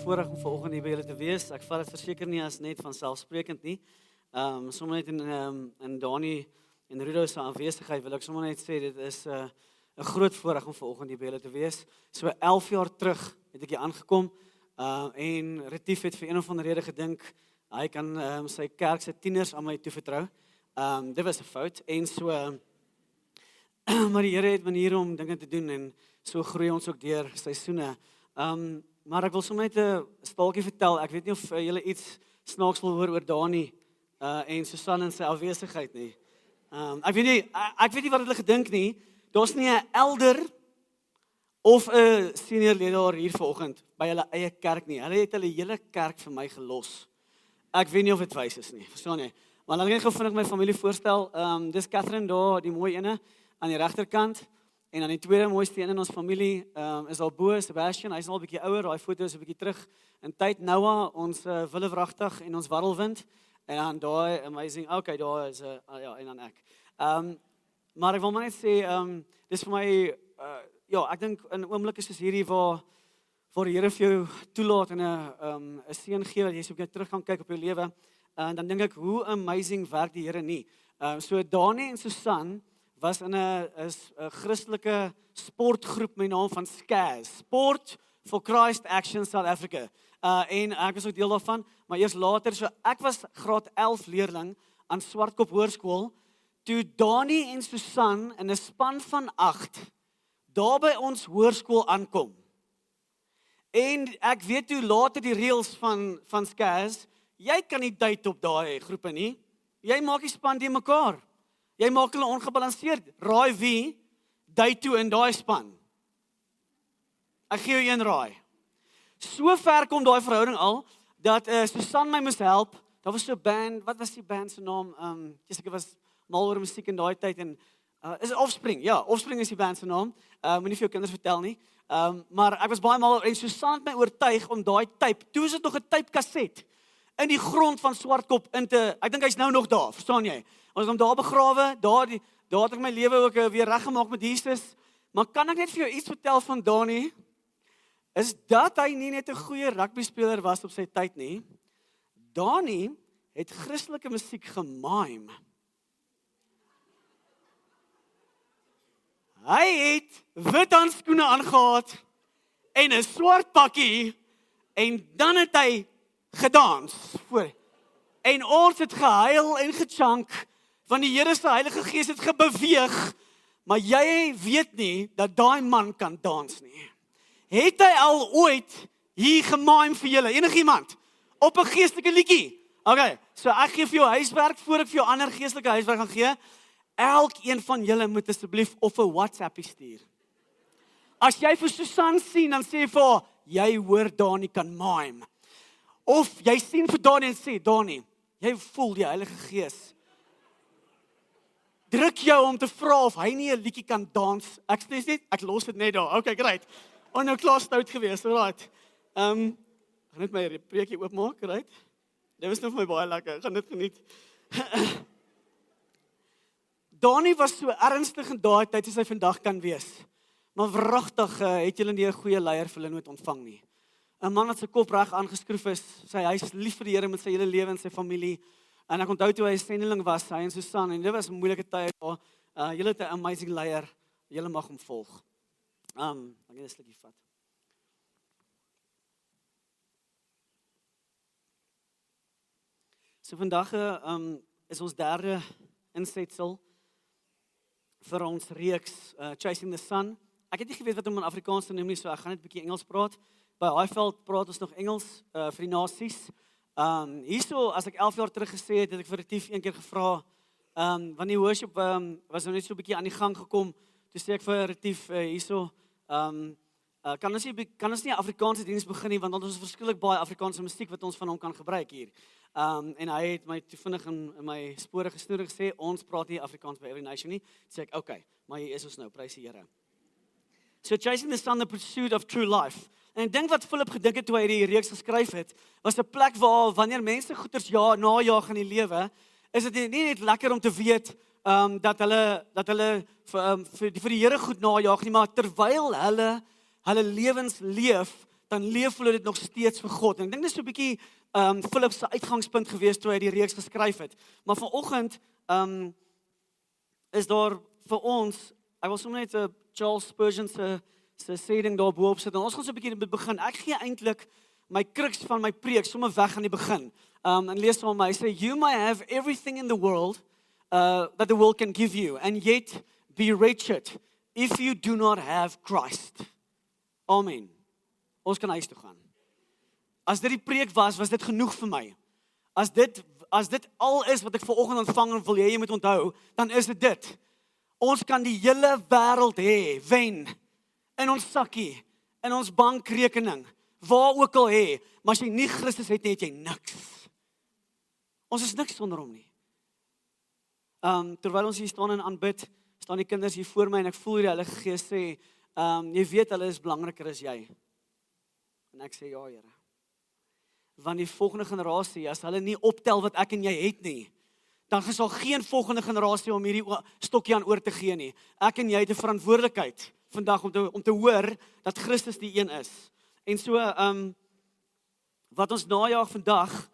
voorreg om vanoggend hier by julle te wees. Ek vat dit verseker nie as net vanselfsprekend nie. Sommer net in Dani en Rudo se aanwesigheid wil ek sommer net sê dit is 'n groot voorreg om vanoggend hier by julle te wees. So 11 jaar terug het ek hier aangekom en Retief het vir een of ander rede gedink hy kan sy kerk se tieners aan my toevertrou. Dit was 'n fout en so maar die Here het maniere om dinge te doen en so groei ons ook deur seisoene. Maar ek wil sommer net 'n staaltjie vertel. Ek weet nie of julle iets snaaks wil hoor oor Dani en Susan in sy afwesigheid nie. Ek weet nie wat hulle gedink nie. Daar's nie 'n elder of 'n senior leier hier vanoggend by hulle eie kerk nie. Hulle het hulle hele kerk vir my gelos. Ek weet nie of dit wys is nie. Verstaan jy? Maar dan gaan ek gou vinnig my familie voorstel. Dis Catherine daar, die mooi ene aan die regterkant. En dan die tweede mooiste een in ons familie is al bo, Sebastian, hy's al 'n bietjie ouer, daai foto is 'n bietjie terug in tyd. Noah, ons willevragtig en ons warrelwind. En dan daai amazing, okay, daar is ja, en dan ek. Maar ek wil maar net sê, dis vir my, ek dink in oomblikke soos hierdie waar die Here vir jou toelaat en 'n seën gee dat jy so net terug kan kyk op jou lewe. Dan dink ek, hoe amazing werk die Here nie. So Dani en Susan was in 'n Christelike sportgroep met die naam van SCAS, Sport for Christ Action South Africa. En ek was ook deel daarvan, maar eers later, so ek was graad 11 leerling aan Swartkop Hoërskool, toe Dani en Susan in 'n span van 8 daar by ons hoërskool aankom. En ek weet toe later die reëls van SCAS, jy kan nie date op daai groepe nie. Jy maak die span die mekaar. Jy maak hulle ongebalanseerd. Raai wie date toe in daai span? Ek gee jou een raai. So ver kom daai verhouding al, dat Susan my moes help. Daar was so 'n band, wat was die band se naam? Ek was mal oor musiek in daai tyd en is dit Offspring? Ja, Offspring is die band se naam. Moenie vir jou kinders vertel nie. Maar ek was baie mal en Susan het my oortuig om daai tape, toe is dit nog 'n tape kaset, in die grond van Swartkop ek dink hy's nou nog daar, verstaan jy? Ons het hom daar begrawe, daar het ek my lewe ook weer reggemaak met Jesus. Maar kan ek net vir jou iets vertel van Dani? Is dat hy nie net 'n goeie rugbyspeler was op sy tyd nie. Dani het Christelike musiek gemime. Hy het wit handskoene aangehad en 'n swart pakkie en dan het hy gedans voor. En ons het gehuil en gechunk, want die Here se Heilige Gees het gebeweeg, maar jy weet nie dat daai man kan dans nie. Het hy al ooit hier gemime vir julle, enigiemand, op 'n geestelike liedjie? Okay, so ek gee vir jou huiswerk, voor ek vir jou ander geestelike huiswerk gaan gee. Elkeen van julle moet asseblief of 'n WhatsApp stuur. As jy vir Susan sien, dan sê jy vir haar, jy hoor Dani kan mime. Of jy sien vir Dani en sê, Dani, jy voel die Heilige Gees druk jou om te vra of hy nie 'n liedjie kan dans. Ek los dit net daar. Okay, great. Nou klaar stout gewees, alright. Gaan net my preekie oopmaak, right? Dit was nou vir my baie lekker. Gaan dit geniet. Dani was so ernstig in daai tyd as hy vandag kan wees. Maar wragtig het julle nie 'n goeie leier vir hulle nooit ontvang nie. 'n Man wat sy kop reg aangeskroef is, hy is lief vir die Here met sy hele lewe en sy familie. En ek onthou toe hy 'n sendeling was, hy en Susan, en dit was 'n moeilike tyd daar. Julle het 'n amazing leier. Julle mag hom volg. Ek gaan 'n slukkie vat. So vandag is ons derde insetsel vir ons reeks Chasing the Sun. Ek het nie geweet wat om in Afrikaans te noem nie, so ek gaan net 'n bietjie Engels praat. By Highveld praat ons nog Engels vir die nasies. Hierso, as ek 11 jaar terug gesê het ek vir Retief een keer gevra, want die worship was nou net so 'n bietjie aan die gang gekom. Toe sê ek vir Retief hierso, kan ons nie 'n Afrikaanse diens begin nie, want ons het verskillik baie Afrikaanse musiek wat ons van hom kan gebruik hier. En hy het my toe vinnig in my spore gesnoer en gesê, ons praat nie Afrikaans by Every Nation nie. Toe sê ek, okay, maar hier is ons nou, prys die Here. So Chasing the Sun, the pursuit of true life. En ek dink wat Philip gedink het toe hy die reeks geskryf het, was 'n plek waar wanneer mense goeders najaag in die lewe, is dit nie net lekker om te weet dat hulle vir die Here goed najaag nie, maar terwyl hulle lewens leef, dan leef hulle dit nog steeds vir God. En ek dink dis so 'n bietjie Philip se uitgangspunt gewees toe hy die reeks geskryf het. Maar vanoggend is daar vir ons, ek wil sommer net 'n Charles Spurgeon se sê ding daar bo-op sit. En ons gaan so 'n bietjie begin. Ek gee eintlik my crux van my preek sommer weg aan die begin. En lees hom, hy sê, you may have everything in the world that the world can give you, and yet be wretched if you do not have Christ. Amen. Ons kan huis toe gaan. As dit die preek was dit genoeg vir my. As dit al is wat ek vanoggend ontvang en wil jy moet onthou, dan is dit dit. Ons kan die hele wêreld hê, wen, in ons sakkie, in ons bankrekening, waar ook al hê, maar as jy nie Christus het nie, het jy niks. Ons is niks sonder hom nie. Terwyl ons hier staan en aanbid, staan die kinders hier voor my en ek voel die Heilige Gees sê, jy weet hulle is belangriker as jy. En ek sê ja, Here. Want die volgende generasie, as hulle nie optel wat ek en jy het nie, dan is daar geen volgende generasie om hierdie stokkie aan oor te gee nie. Ek en jy het 'n verantwoordelikheid vandag om te hoor dat Christus die een is. En so, wat ons najaag vandag,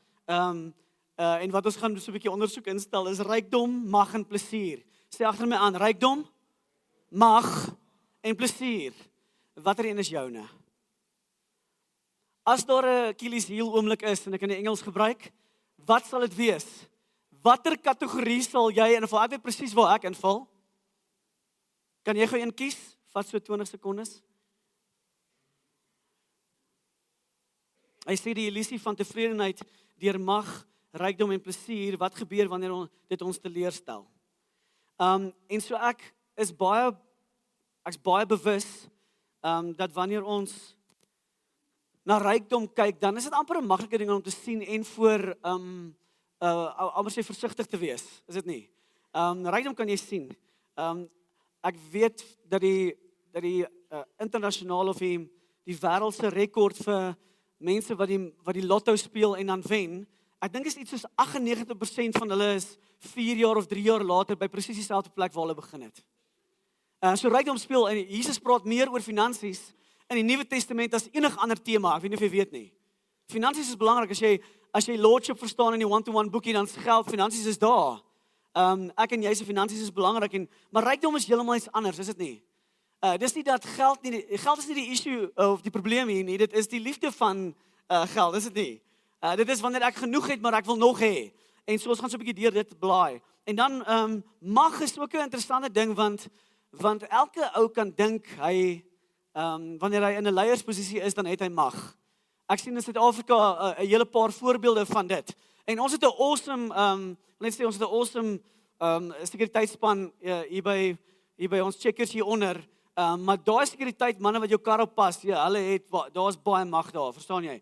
en wat ons gaan so 'n bietjie ondersoek instel, is rykdom, mag en plesier. Sê agter my aan, rykdom, mag en plesier. Watter een is joune? As daar 'n Achilles heel oomblik is, en ek kan die Engels gebruik, wat sal dit wees? Watter kategorie sal jy inval? Ek weet presies waar ek inval. Kan jy gou een kies? Vat so 20 sekondes. Hy sê die illusie van tevredenheid deur mag, rykdom en plesier, wat gebeur wanneer dit ons teleurstel? En so ek's baie bewus dat wanneer ons na rykdom kyk, dan is dit amper 'n maklike ding om te sien en voor amper sê versigtig te wees, is dit nie? Rykdom kan jy sien. Ek weet dat die internasionaal of die wêreldse rekord vir mense wat die lotto speel en dan wen, ek dink is iets soos 98% van hulle is 4 jaar of 3 jaar later by presies dieselfde plek waar hulle begin het. So rykdom speel, en Jesus praat meer oor finansies in die Nuwe Testament as enig ander tema, ek weet nie of jy weet nie. Finansies is belangrik, as jy lordship verstaan in die one-to-one boekie, dan geld, finansies is daar. Ek en jy se finansies is belangrik, maar rykdom is heeltemal iets anders, is dit nie? Dis nie dat geld is nie die issue of die probleem hier nie, dit is die liefde van geld, is dit nie? Dit is wanneer ek genoeg het, maar ek wil nog hê. En so ons gaan so 'n bietjie deur dit blaai. En dan mag is ook 'n interessante ding, want elke ou kan dink hy wanneer hy in 'n leiersposisie is, dan het hy mag. Ek sien in Suid-Afrika 'n hele paar voorbeelde van dit. En ons het 'n awesome sekuriteitsspan hier by ons checkers hieronder. Maar daai sekuriteit manne wat jou kar op pas, ja, daar's baie mag daar, verstaan jy?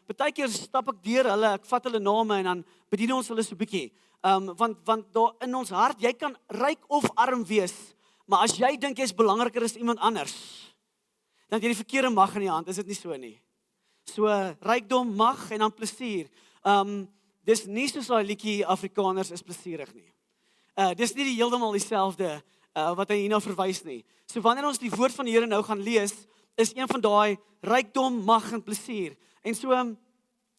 Partykeer stap ek deur hulle, ek vat hulle name en dan bedien ons hulle so 'n bietjie. Want daar in ons hart, jy kan ryk of arm wees, maar as jy dink jy's belangriker as iemand anders, dan het jy die verkeerde mag in die hand, is dit nie so nie? So rykdom, mag en dan plesier. Dis nie soos daai liedjie Afrikaners is plesierig nie. Dis nie heeltemal dieselfde wat hy hierna verwys nie. So wanneer ons die woord van die Here nou gaan lees, is een van daai rykdom, mag en plesier. En so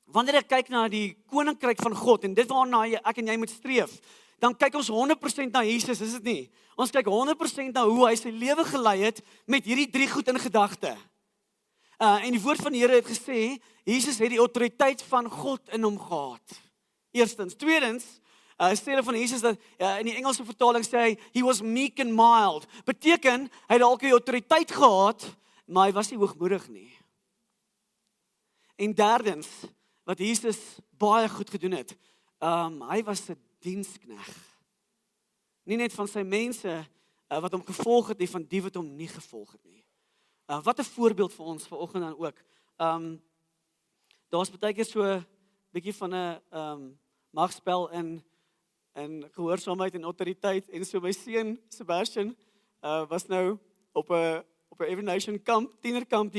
wanneer ek kyk na die koninkryk van God en dit waarna ek en jy moet streef, dan kyk ons 100% na Jesus, is dit nie? Ons kyk 100% na hoe hy sy lewe gelei het met hierdie 3 goed in gedagte. En die woord van die Here het gesê, Jesus het die autoriteit van God in hom gehad. Eerstens. Tweedens, sê hulle van Jesus dat, in die Engelse vertaling sê hy, he was meek and mild. Beteken, hy het dalk die autoriteit gehad, maar hy was nie hoogmoedig nie. En derdens, wat Jesus baie goed gedoen het, hy was 'n dienskneg. Nie net van sy mense wat hom gevolg het, nie van die wat hom nie gevolg het nie. Wat 'n voorbeeld vir ons vanoggend dan ook. Daar's baie keer so 'n bietjie van 'n magspel in gehoorsaamheid en autoriteit. En so my seun Sebastian was nou op 'n Every Nation kamp, tienerkamp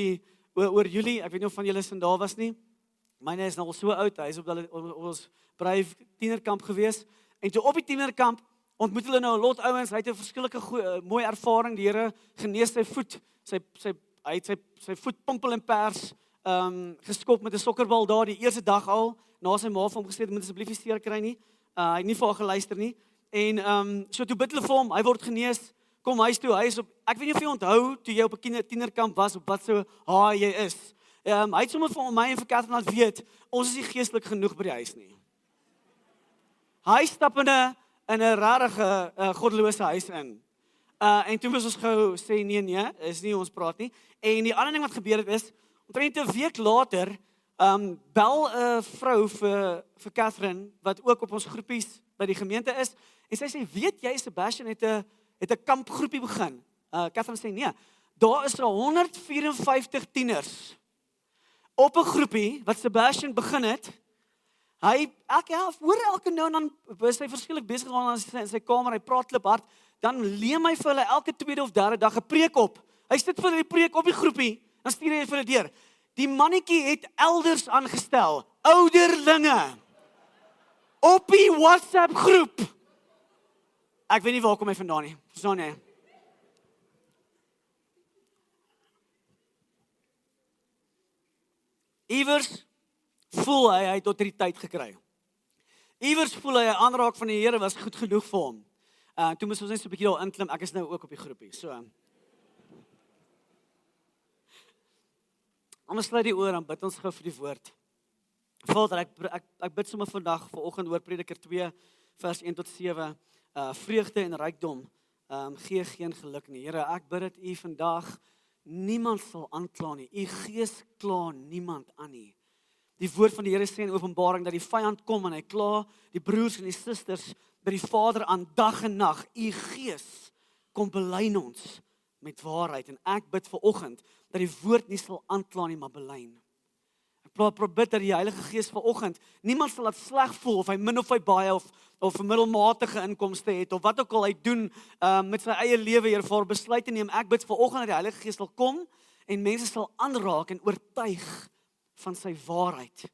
oor Julie. Ek weet nie of van julle sin daar was nie. Myne is nou al so oud. Hy is op ons Brave tienerkamp gewees. En toe op die tienerkamp ontmoet hulle nou 'n lot ouens. Hy het 'n verskillike mooi ervaring. Die Here genees sy voet, sy hy het sy voet pompel en pers geskop met 'n sokkerbal daar die eerste dag al, na sy ma vir hom gesê het, moet asseblief nie seer kry nie. Hy het nie vir haar geluister nie. En so toe bid hulle vir hom, hy word genees, kom huis toe, hy is op, ek weet nie of jy onthou, toe jy op 'n tienerkamp was, op wat so haai jy is. Hy het sommer vir my en vir Catherine laat weet, ons is nie geestelik genoeg by die huis nie. Hy stap in 'n rarige, goddelose huis in. En toe moes ons gou sê, nee, is nie ons praat nie. En die ander ding wat gebeur het is, omtrent 'n week later, bel 'n vrou vir Catherine, wat ook op ons groepies by die gemeente is, en sy sê, weet jy, Sebastian het 'n kampgroepie begin. Catherine sê, nee, daar is 154 tieners op 'n groepie wat Sebastian begin het. Hy hoor elke nou en dan is hy verskillik besig in sy kamer, hy praat kliphard, dan leem hy vir hulle elke tweede of derde dag 'n preek op. Hy sit vir die preek op die groepie, dan stuur hy vir hulle deur. Die mannetjie het elders aangestel, ouderlinge, op die WhatsApp groep. Ek weet nie waar kom hy vandaan nie, verstaan jy? Iewers voel hy het autoriteit gekry. Iewers voel hy 'n aanraak van die Here was goed genoeg vir hom. Toe moes ons net so 'n bietjie daar inklim, ek is nou ook op die groepie, so. Ons sluit die oor en bid ons gou vir die woord. Vader, ek bid sommer vandag, vanoggend oor Prediker 2, vers 1 tot 7, vreugde en rykdom, gee geen geluk nie. Here, ek bid dat U vandag niemand sal aankla nie. U Gees kla niemand aan nie. Die woord van die Here sê in Openbaring dat die vyand kom en hy kla die broers en die susters by die Vader aan dag en nag. U Gees kom belyn ons met waarheid en ek bid vanoggend dat die woord nie sal aankla nie, maar belyn. Ek bid dat die Heilige Gees vanoggend niemand sal laat sleg voel of hy min of hy baie of 'n middelmatige inkomste het of wat ook al hy doen met sy eie lewe, Here, vir besluite neem. Ek bid vanoggend dat die Heilige Gees sal kom en mense sal aanraak en oortuig van sy waarheid,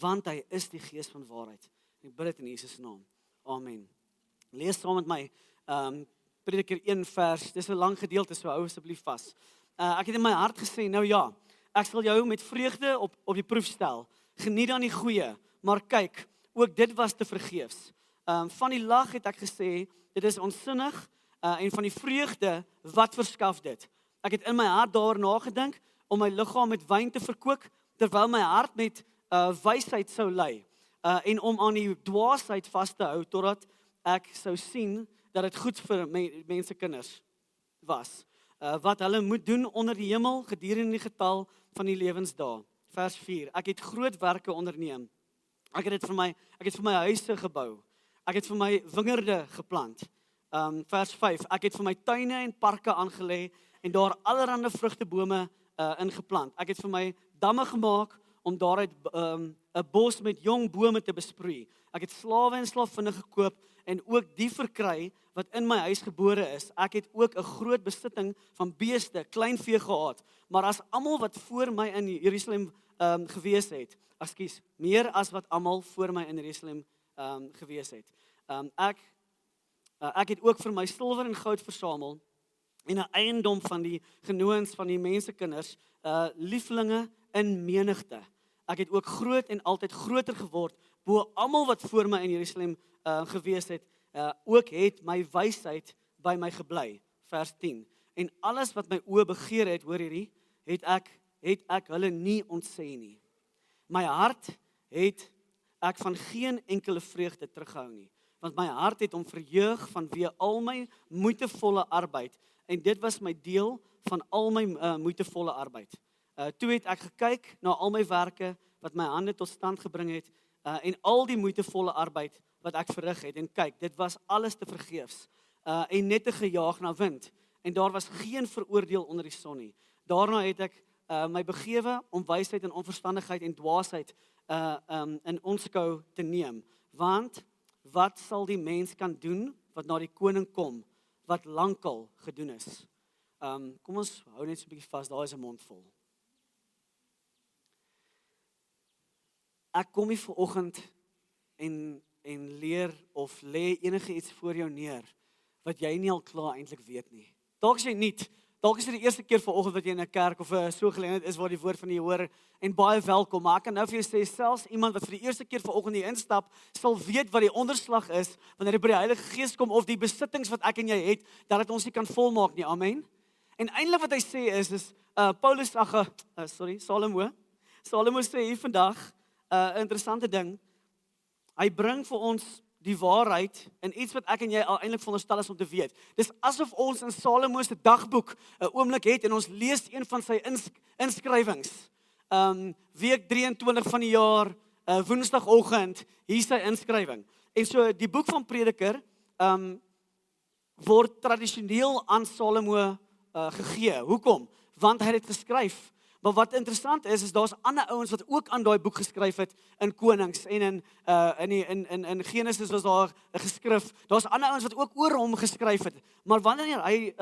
want hy is die Gees van waarheid. Ek bid dit in Jesus naam. Amen. Lees saam met my Prediker 1 vers, dis 'n lang gedeelte, so hou asseblief vas. Ek het in my hart gesê, nou ja, ek sal jou met vreugde op die proef stel. Geniet aan die goeie, maar kyk, ook dit was te vergeefs. Van die lag het ek gesê, dit is onsinnig, en van die vreugde, wat verskaf dit? Ek het in my hart daaroor nagedink, om my liggaam met wyn te verkoop, terwyl my hart met wysheid sou lei, en om aan die dwaasheid vas te hou, totdat ek sou sien, dat dit goed vir mense kinders was. Wat hulle moet doen onder die hemel, gedurende die getal van die lewensdae. Vers 4, ek het groot werke onderneem. Ek het vir my huise gebou. Ek het vir my wingerde geplant. Vers 5, ek het vir my tuine en parke aangelê en daar allerlei vrugtebome ingeplant. Ek het vir my damme gemaak om daaruit 'n bos met jong bome te besproei. Ek het slawe en slavinne gekoop en ook die verkry wat in my huis gebore is. Ek het ook 'n groot besitting van beeste, kleinvee gehad, maar as almal wat voor my in Jerusalem gewees het, meer as wat almal voor my in Jerusalem gewees het. Ek het ook vir my silwer en goud versamel en 'n eiendom van die genoons van die mensekinders, lieflinge in menigte. Ek het ook groot en altyd groter geword, bo almal wat voor my in Jerusalem gewees het, ook het my wysheid by my gebly. Vers 10. En alles wat my oë begeer het, hoor hierdie, het ek hulle nie ontsê nie. My hart het ek van geen enkele vreugde teruggehou nie, want my hart het om verheug vanweë al my moeitevolle arbeid, en dit was my deel van al my moeitevolle arbeid. Toe het ek gekyk na al my werke wat my hande tot stand gebring het, en al die moeitevolle arbeid wat ek verrig het, en kyk, dit was alles te vergeefs, en net te gejaag na wind, en daar was geen veroordeel onder die son nie. Daarna het ek my begewe om wysheid en onverstandigheid en dwaasheid in onskou te neem, want wat sal die mens kan doen wat na die koning kom, wat lankal gedoen is? Kom ons hou net so 'n bietjie vas, daar is 'n mond vol. Ek kom hier vanoggend en leer of lê enige iets voor jou neer wat jy nie al klaar eintlik weet nie. Dalk is jy nuut dalk is dit die eerste keer vanoggend wat jy in 'n kerk of 'n so geleentheid is waar die woord van die hoor en baie welkom. Maar ek kan nou vir jou sê, selfs iemand wat vir die eerste keer vanoggend hier instap, sal weet wat die onderslag is wanneer jy by die Heilige Gees kom of die besittings wat ek en jy het, dat dit ons nie kan volmaak nie. Amen. En eintlik wat hy sê is Salomo sê hier vandag 'n interessante ding. Hy bring vir ons die waarheid in iets wat ek en jy al eintlik veronderstel is om te weet. Dis asof ons in Salomo se dagboek 'n oomblik het en ons lees een van sy inskrywings. Week 23 van die jaar, woensdagoggend, hier sy inskrywing. En so die boek van Prediker word tradisioneel aan Salomo gegee. Hoekom? Want hy het dit geskryf. Maar wat interessant is daar's ander ouens wat ook aan daai boek geskryf het in Konings en in Genesis was daar 'n geskrif. Daar's ander ouens wat ook oor hom geskryf het. Maar wanneer hy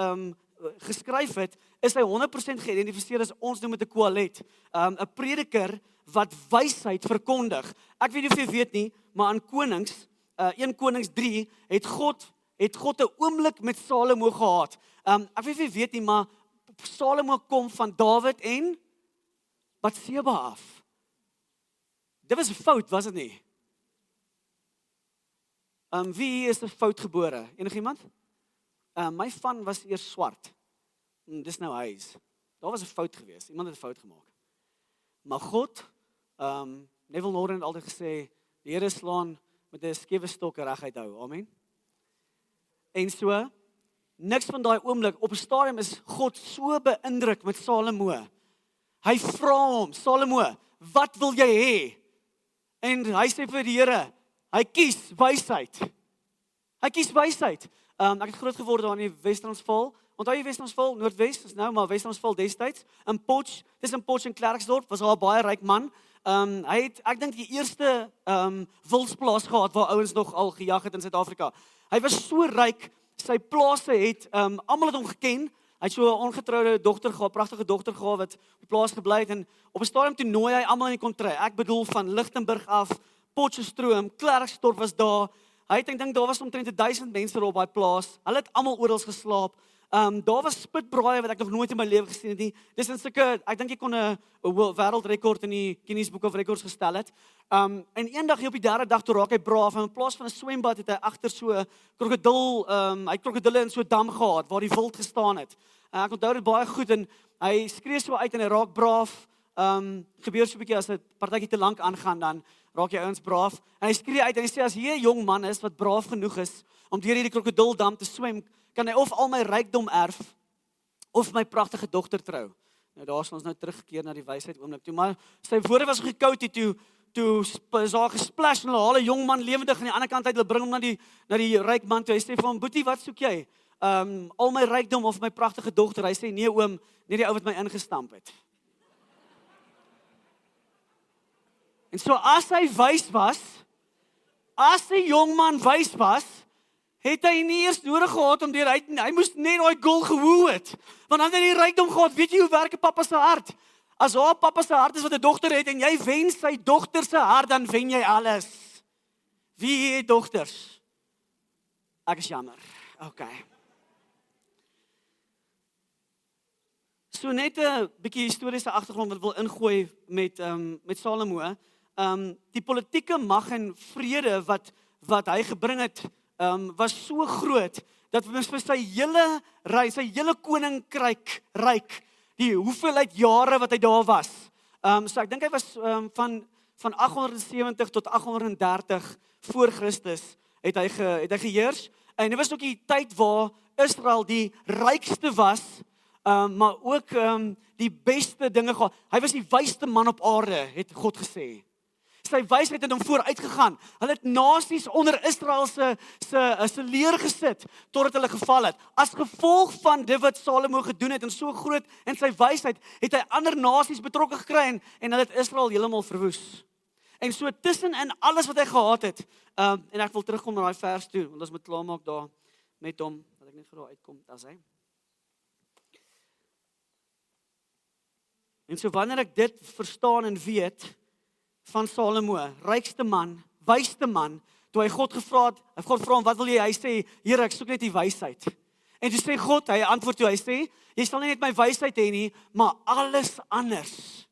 geskryf het, is hy 100% geïdentifiseer as ons noem dit 'n koalet, 'n prediker wat wysheid verkondig. Ek weet nie of jy weet nie, maar in Konings 1 Konings 3 het God 'n oomblik met Salomo gehad. Ek weet nie of jy weet nie, maar Salomo kom van Dawid en Batseba af. Dit was 'n fout, was dit nie? Wie is 'n fout gebore? Enigiemand? My van was eers swart. Dis nou hy's. Daar was 'n fout geweest. Iemand het 'n fout gemaak. Maar God, Neville Norton het altyd gesê, die Here slaan met 'n skewe stok reguit hou. Amen. En so, niks van daai oomblik, op 'n stadium is God so beïndruk met Salomo. Hy vra hom, Salomo, wat wil jy hê? En hy sê vir die Here, hy kies wysheid. Hy kies wysheid. Ek het groot geword daar in die Wes-Transvaal. Onthou jy Wes-Transvaal, Noordwes, is nou maar Wes-Transvaal destyds. In Potch, dis in Potch en Klerksdorp, was daar 'n baie ryk man. Hy het, ek dink die eerste wildsplaas gehad waar ouens nog al gejag het in Suid-Afrika. Hy was so ryk, sy plase het, almal het hom geken. Hy het so 'n ongetroude dogter gehad, pragtige dogter gehad wat op die plaas gebly het en op 'n stadium toe nooi hy almal in die kontry. Ek bedoel van Lichtenburg af, Potchefstroom, Klerksdorp was daar. Hy het, ek dink daar was omtrent 1000 mense op daai plaas. Hulle het almal oral geslaap. Daar was spitbraaie wat ek nog nooit in my lewe gesien het nie. Dis in sulke, ek dink jy kon 'n wêreldrekord in die Guinness Book of Records gestel het. En eendag hier op die derde dag toe raak hy braaf en in plaas van 'n swembad het hy agter so 'n krokodil, hy het krokodille in so 'n dam gehad waar die wild gestaan het. Ek onthou dit baie goed en hy skree so uit en hy raak braaf. Gebeur so 'n bietjie as 'n partytjie te lank aangaan, dan raak jy ouens braaf. En hy skree uit en hy sê as jy 'n jong man is wat braaf genoeg is om deur hierdie krokodildam te swem, kan hy of al my rykdom erf of my pragtige dogter trou. Nou daar is ons nou teruggekeer na die wysheid oomblik toe, maar sy woorde was gekoud toe is daar gesplash en hulle haal 'n jong man lewendig aan die ander kant uit, hulle bring hom na die ryk man toe. Hy sê vir hom, "Boetie, wat soek jy? Al my rykdom of my pragtige dogter?" Hy sê, "Nee oom, net die ou wat my ingestamp het." En so as hy wys was, as die jong man wys was, het hy nie eers nodig gehad om hy moes net daai goal gewoe het. Want dan het hy die rykdom gehad. Weet jy hoe werk 'n pappa se hart? As haar pappa se hart is wat 'n dogter het en jy wen sy dogter se hart, dan wen jy alles. Wie het dogters? Ek is jammer. Okay. So net 'n bietjie historiese agtergrond wat wil ingooi met Salomo. Die politieke mag en vrede wat hy gebring het, was so groot dat vir sy hele koninkryk ryk, die hoeveelheid jare wat hy daar was. So ek dink hy was van 870 tot 830 voor Christus het hy geheers. En dit was ook die tyd waar Israel die rykste was, maar ook die beste dinge gehad. Hy was die wysste man op aarde, het God gesê. Sy wysheid het hom vooruit gegaan. Hulle het nasies onder Israel se leer gesit totdat hulle geval het. As gevolg van dit wat Salomo gedoen het en so groot en sy wysheid, het hy ander nasies betrokke gekry en hulle het Israel heeltemal verwoes. En so tussenin alles wat hy gehad het, en ek wil terugkom na daai vers toe, want ons moet klaarmaak daar met hom, dat ek net gou daar uitkom, as hy. En so wanneer ek dit verstaan en weet van Salomo, rykste man, wysste man, toe hy God gevra het, God vra hom, wat wil jy? Hy sê, Here, ek soek net die wysheid. En toe sê God, hy antwoord toe, hy sê, jy sal nie net my wysheid hê nie, maar alles anders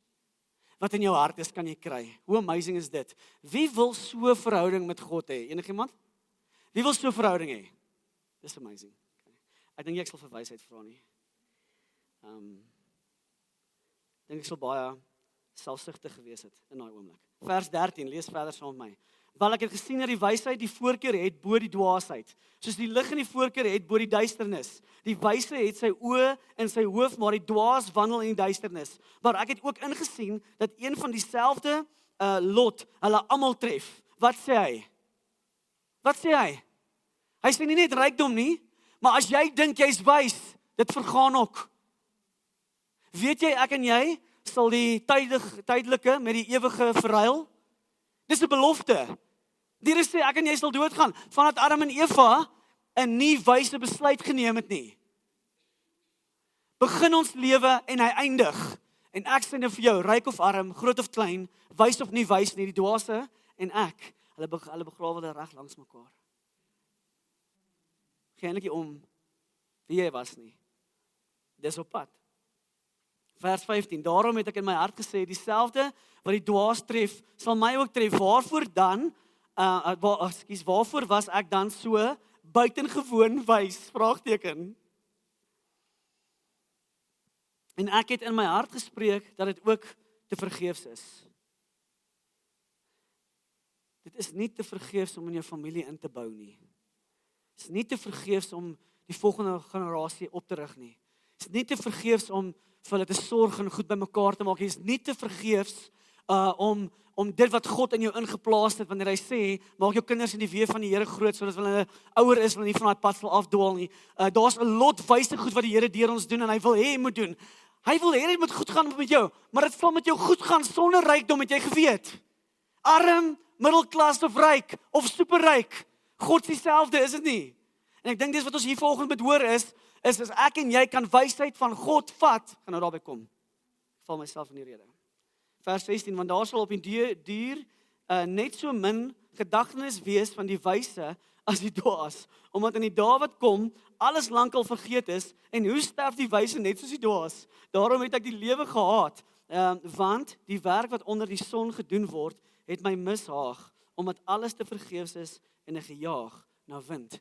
wat in jou hart is, kan jy kry. Hoe amazing is dit? Wie wil so 'n verhouding met God hê? Enigiemand? Wie wil so 'n verhouding hê? Dis amazing. Ek dink ek sal vir wysheid vra nie. Dink ek sal baie selfsugtig gewees het in daai oomblik. Vers 13, lees verder saam met my. Want ek het gesien dat die wysheid die voorkeur het bo die dwaasheid. Soos die lig in die voorkeur het bo die duisternis. Die wyse het sy oë in sy hoof, maar die dwaas wandel in die duisternis. Maar ek het ook ingesien dat een van dieselfde lot hulle almal tref. Wat sê hy? Wat sê hy? Hy sê nie net rykdom nie, maar as jy dink jy's wys, dit vergaan ook. Weet jy, ek en jy sal die tydelike met die ewige verruil? Dis 'n belofte. Die Here sê ek en jy sal doodgaan vandat Adam en Eva 'n nie wyse besluit geneem het nie. Begin ons lewe en hy eindig. En ek sê nou vir jou, ryk of arm, groot of klein, wys of nie wys nie, die dwaase en ek, hulle begrawe hulle reg langs mekaar. Geen eintlik om wie jy was nie. Dis op pad. Vers 15, daarom het ek in my hart gesê, dieselfde wat die dwaas tref, sal my ook tref. Waarvoor dan, waarvoor was ek dan so buitengewoon wys? Vraagteken. En ek het in my hart gespreek, dat dit ook te vergeefs is. Dit is nie te vergeefs om in jou familie in te bou nie. Dit is nie te vergeefs om die volgende generasie op te rig nie. Dit is nie te vergeefs om vir hulle te sorg en goed bymekaar te maak. Dit is nie te vergeefs om dit wat God in jou ingeplaas het, wanneer hy sê, maak jou kinders in die weë van die Here groot, sodat hulle ouer is, hulle nie van daai pad sal afdwaal nie. Daar's 'n lot wyse goed wat die Here deur ons doen, en hy wil hê jy moet doen. Hy wil hê dit moet goed gaan met jou, maar dit sal met jou goed gaan sonder rykdom, het jy geweet. Arm, middelklas of ryk, of superryk. God is dieselfde, is dit nie? En ek dink dis wat ons hier vanoggend moet hoor is ek en jy kan wysheid van God vat. Gaan nou daarby kom. Ek val myself in die rede. Vers 16, want daar sal op die duur net so min gedagtenis wees van die wyse as die dwaas, omdat in die dae wat kom, alles lankal vergeet is, en hoe sterf die wyse net soos die dwaas. Daarom het ek die lewe gehaat, want die werk wat onder die son gedoen word, het my mishaag, omdat alles te vergeefs is en 'n gejaag na wind.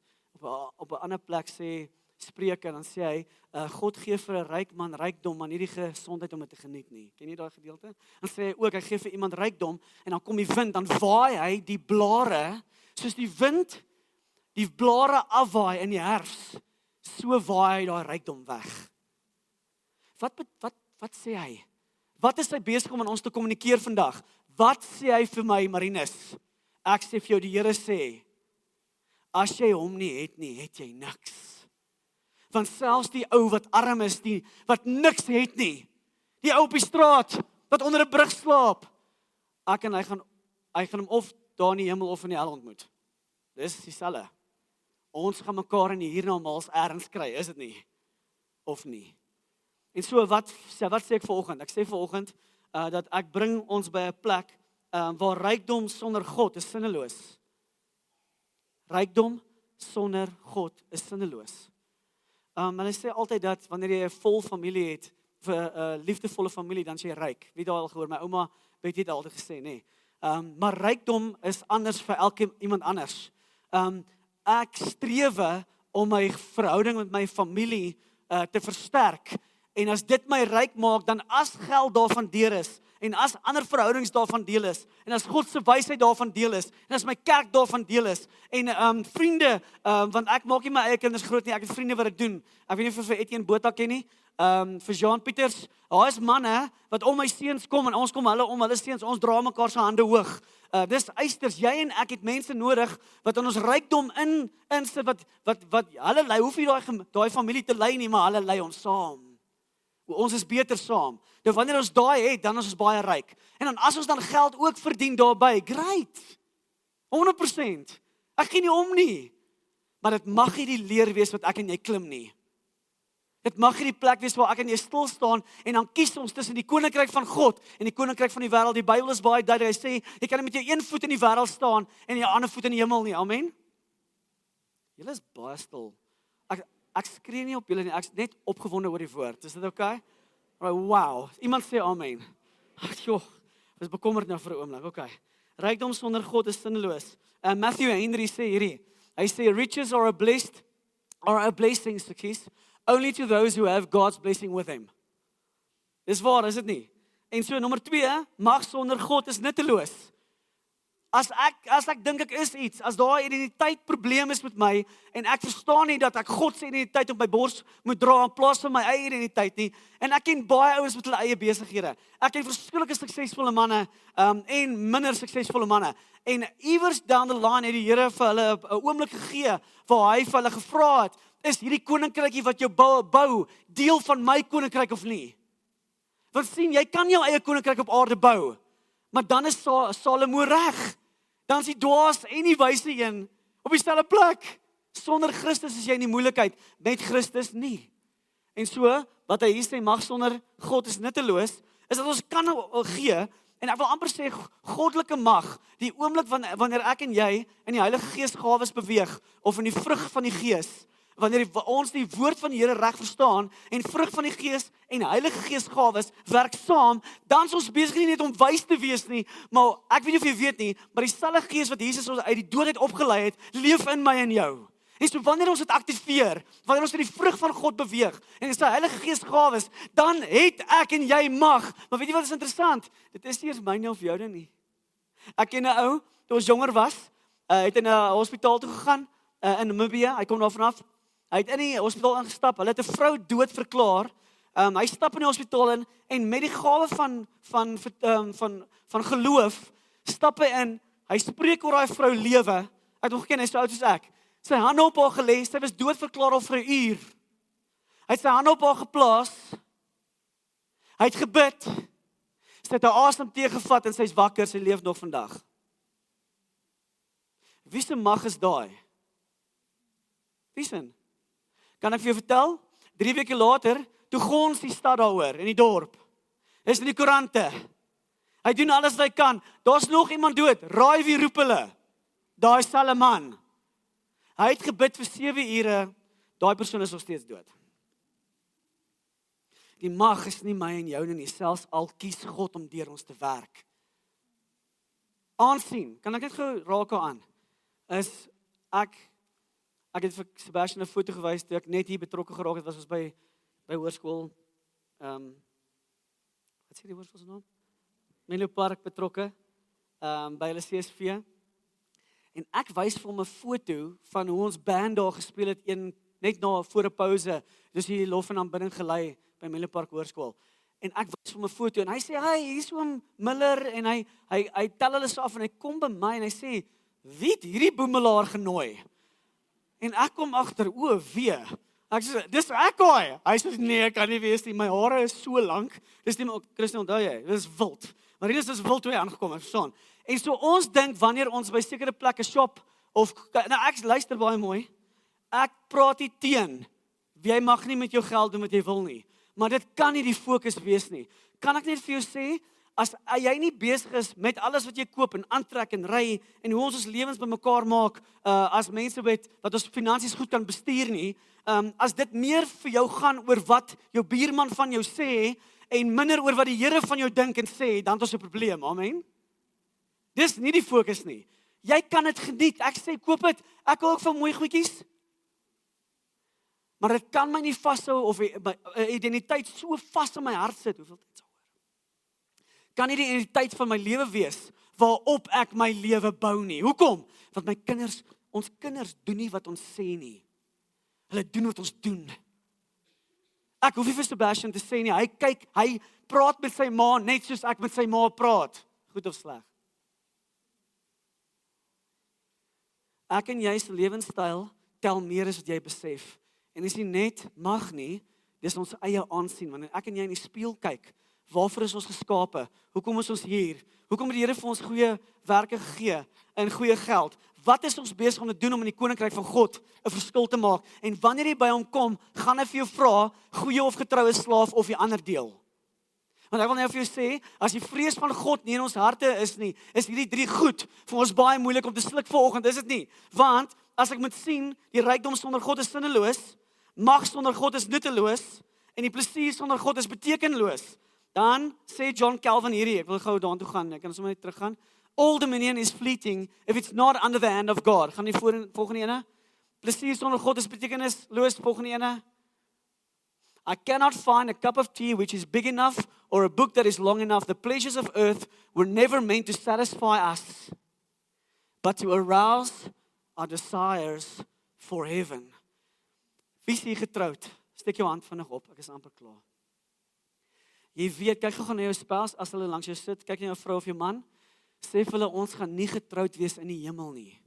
Op 'n ander plek sê Spreuke, dan sê hy, God gee vir 'n ryk man rykdom, maar nie die gesondheid om dit te geniet nie. Ken jy daai gedeelte? Dan sê hy ook, hy gee vir iemand rykdom, en dan kom die wind, dan waai hy die blare, soos die wind die blare afwaai in die herfs, so waai hy daai rykdom weg. Wat sê hy? Wat is hy besig om aan ons te kommunikeer vandag? Wat sê hy vir my, Marinus? Ek sê vir jou, die Here sê, as jy hom nie het nie, het jy niks. Want selfs die ou wat arm is, wat niks het nie, die ou op die straat, wat onder 'n brug slaap, ek en hy gaan hom of daar in die hemel of in die hel ontmoet. Dis dieselfde. Ons gaan mekaar in die hiernamaals ergens kry, is dit nie? Of nie? En so, wat sê ek vanoggend? Ek sê vanoggend, dat ek bring ons by 'n plek, waar rykdom sonder God is sinneloos. Rykdom sonder God is sinneloos. Hulle sê altyd dat wanneer jy 'n vol familie het, vir 'n liefdevolle familie, dan is jy ryk. Wie daai al gehoor? My ouma het dit altyd gesê, nê. Maar rykdom is anders vir iemand anders. Ek strewe om my verhouding met my familie te versterk. En as dit my ryk maak, dan as geld daarvan deel is, en as ander verhoudings daarvan deel is, en as God se wysheid daarvan deel is, en as my kerk daarvan deel is, en vriende, want ek maak nie my eie kinders groot nie, ek het vriende wat dit doen. Ek weet nie of vir Etienne Botha ken nie, vir Jean Pieters, daar is manne wat om my seuns kom, en ons kom hulle om hulle seuns, ons dra mekaar se hande hoog. Dis eisters, jy en ek het mense nodig, wat in ons rykdom insit, wat hulle lei, hoef nie daai familie te lei nie, maar hulle lei ons saam. Ons is beter saam. Nou wanneer ons daai het, dan is ons baie ryk. En dan as ons dan geld ook verdien daarbey, great. 100%. Ek gee nie om nie. Maar dit mag nie die leer wees wat ek en jy klim nie. Dit mag nie die plek wees waar ek en jy stil staan en dan kies ons tussen die koninkryk van God en die koninkryk van die wêreld. Die Bybel is baie duidelik. Hy sê jy kan met jou een voet in die wêreld staan en jou ander voet in die hemel nie. Amen. Julle is baie stil. ek skree nie op julle nie, ek is net opgewonde oor die woord. Is dit okay? Wow, iemand sê amen. Joh, is bekommerd nou vir 'n oomblik. Okay. Rykdom sonder God is sinneloos. Matthew Henry sê hierdie. Hy sê riches are a blessing, excuse, only to those who have God's blessing with them. Dis waar, is dit nie? En so nommer 2, mag sonder God is nutteloos. As ek dink ek is iets, as daar 'n identiteit probleem is met my en ek verstaan nie dat ek God se identiteit op my bors moet dra in plaas van my eie identiteit nie, en ek ken baie ouens met hulle eie besighede. Ek ken verskillende suksesvolle manne en minder suksesvolle manne. En iewers down the line het die Here vir hulle 'n oomblik gegee waar hy vir hulle gevra het, is hierdie koninkrykie wat jy bou deel van my koninkryk of nie? Want sien, jy kan jou eie koninkryk op aarde bou, maar dan is Salomo reg. Dan is die dwaas en die wyse een op dieselfde plek. Sonder Christus is jy in die moeilikheid, met Christus nie. En so, wat hy hier sê, mag sonder God is nutteloos, is dat ons kan gee, en ek wil amper sê, goddelike mag, die oomblik wanneer ek en jy in die Heilige Gees gawes beweeg, of in die vrug van die Gees, wanneer ons die woord van die Here reg verstaan, en vrug van die Gees en Heilige Gees gawes werk saam, dan is ons besig nie net om wys te wees nie, maar ek weet nie of jy weet nie, maar dieselfde Gees wat Jesus ons uit die dood opgelei het, leef in my en jou. En so wanneer ons dit aktiveer, wanneer ons in die vrug van God beweeg, en dis die Heilige Gees gawes, dan het ek en jy mag. Maar weet jy wat is interessant? Dit is nie eers myne of joune nie. Ek ken 'n ou, toe ons jonger was, het in 'n hospitaal toe gegaan, in Namibië, hy kom daar vanaf. Hy het in die hospitaal ingestap, hulle het 'n vrou dood verklaar. Hy stap in die hospitaal in en met die gawe van geloof stap hy in. Hy spreek oor daai vrou lewe. Ek het hom geken, hy is so oud soos ek. Sy hande op haar gelê, sy was dood verklaar al vir 'n uur. Hy het sy hande op haar geplaas. Hy het gebid. Sy het haar asem teëgevat en sy's wakker, sy leef nog vandag. Wie se mag is daai? Wie se? Kan ek vir jou vertel? 3 weke later, toe gons die stad daaroor in die dorp. Dis in die koerante. Hy doen alles wat hy kan. Daar's nog iemand dood. Raai wie roep hulle? Daai selfe man. Hy het gebid vir 7 ure. Daai persoon is nog steeds dood. Die mag is nie my en joune nie, selfs al kies God om deur ons te werk. Aansien, kan ek net gou raak aan? Is ek het vir Sebastian 'n foto gewys toe ek net hier betrokke geraak het, was ons by hoërskool. Wat sê die hoërskool se naam? Menlo Park betrokke, by hulle CSV. En ek wys vir hom 'n foto van hoe ons band daar gespeel het, net na voor 'n pouse, dus die lof en aanbidding gelei by Menlo Park Hoërskool. En ek wys vir hom 'n foto en hy sê, "Hey, hier's oom Miller," en hy tel hulle so af en hy kom by my en hy sê, "Wie het hierdie boemelaar genooi?" En ek kom agter, "O, wie?" Ek sê, "Dis ek hoor." Hy sê, "Nee, kan nie wees nie. My hare is so lank." Dis nie, Christen, onthou jy, dis wild. Maar hier is dus wild toe hy aangekom, verstaan. En so ons dink wanneer ons by sekere plekke shop of nou ek luister baie mooi. Ek praat nie teen. Jy mag nie met jou geld doen wat jy wil nie. Maar dit kan nie die fokus wees nie. Kan ek net vir jou sê, as jy nie besig is met alles wat jy koop en aantrek en ry en hoe ons lewens bymekaar maak, as mense wat ons finansies goed kan bestuur nie, as dit meer vir jou gaan oor wat jou buurman van jou sê en minder oor wat die Here van jou dink en sê, dan het ons 'n probleem. Amen. Dis nie die fokus nie. Jy kan dit geniet. Ek sê koop dit. Ek hou ook van mooi goedjies. Maar dit kan my nie vashou of 'n identiteit so vas in my hart sit. Hoeveel tyd sal hoor? Kan nie die identiteit van my lewe wees waarop ek my lewe bou nie. Hoekom? Want ons kinders doen nie wat ons sê nie. Hulle doen wat ons doen. Ek hoef nie vir Sebastian te sê nie, hy praat met sy ma net soos ek met sy ma praat. Goed of sleg? Ek en jy se lewenstyl tel meer as wat jy besef. En as jy net mag nie, dis ons eie aansien. Wanneer ek en jy in die spieël kyk, waarvoor is ons geskape? Hoekom is ons hier? Hoekom het die Here vir ons goeie werke gegee en goeie geld? Wat is ons besig om te doen om in die koninkryk van God 'n verskil te maak? En wanneer jy by hom kom, gaan hy vir jou vra, goeie of getroue slaaf of die ander deel. Want ek wil nou vir jou sê, as die vrees van God nie in ons harte is nie, is hierdie 3 goed vir ons baie moeilik om te sluk vanoggend, is dit nie? Want as ek moet sien, die rykdom sonder God is sinneloos, Mag sonder God is nutteloos en die plesier sonder God is betekenloos. Dan sê John Calvin hierdie, ek wil gou daartoe gaan, ek kan sommer net teruggaan. All dominion is fleeting if it's not under the hand of God. Gaan die volgende ene. Plesier sonder God is betekenisloos, volgende ene. I cannot find a cup of tea which is big enough or a book that is long enough. The pleasures of earth were never meant to satisfy us, but to arouse our desires for heaven. Wie is hier getroud? Steek jou hand vinnig op, ek is amper klaar. Jy weet, kyk gou na jou spouse, as hulle langs jou sit, kyk na jou vrou of jou man, sê vir hulle, ons gaan nie getroud wees in die hemel nie.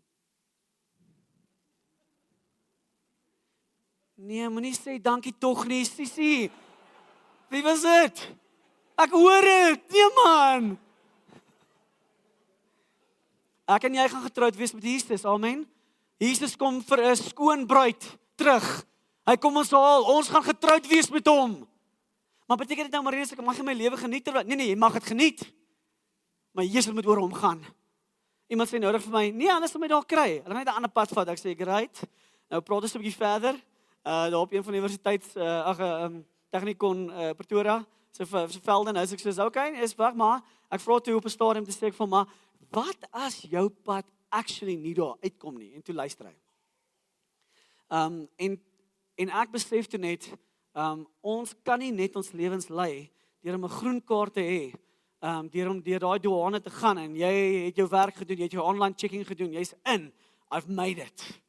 Nee, moenie sê dankie tog nie, Sissie. Wie was dit? Ek hoor dit. Nee man. Ek en jy gaan getroud wees met Jesus. Amen. Jesus kom vir 'n skoon bruid terug. Hy kom ons haal. Ons gaan getroud wees met hom. Maar beteken dit nou Marinus, ek mag my lewe geniet terwyl? Nee, jy mag dit geniet. Maar Jesus moet oor hom gaan. Iemand sê nodig vir my, nee, anders sal my daar kry. Hulle net 'n ander pad vat. Ek sê, great. Nou praat ons 'n bietjie verder. Daar op een van die universiteits Technikon Pretoria se velde nou ek sê okay, is wag maar ek vra toe op 'n stadium te sê ek van maar wat as jou pad actually nie daar uitkom nie en toe luister hy. En ek besef toe net ons kan nie net ons lewens lei deur om 'n groen kaart te hê, deur daai douane te gaan en jy het jou werk gedoen, jy het jou online checking gedoen, jy's in. I've made it.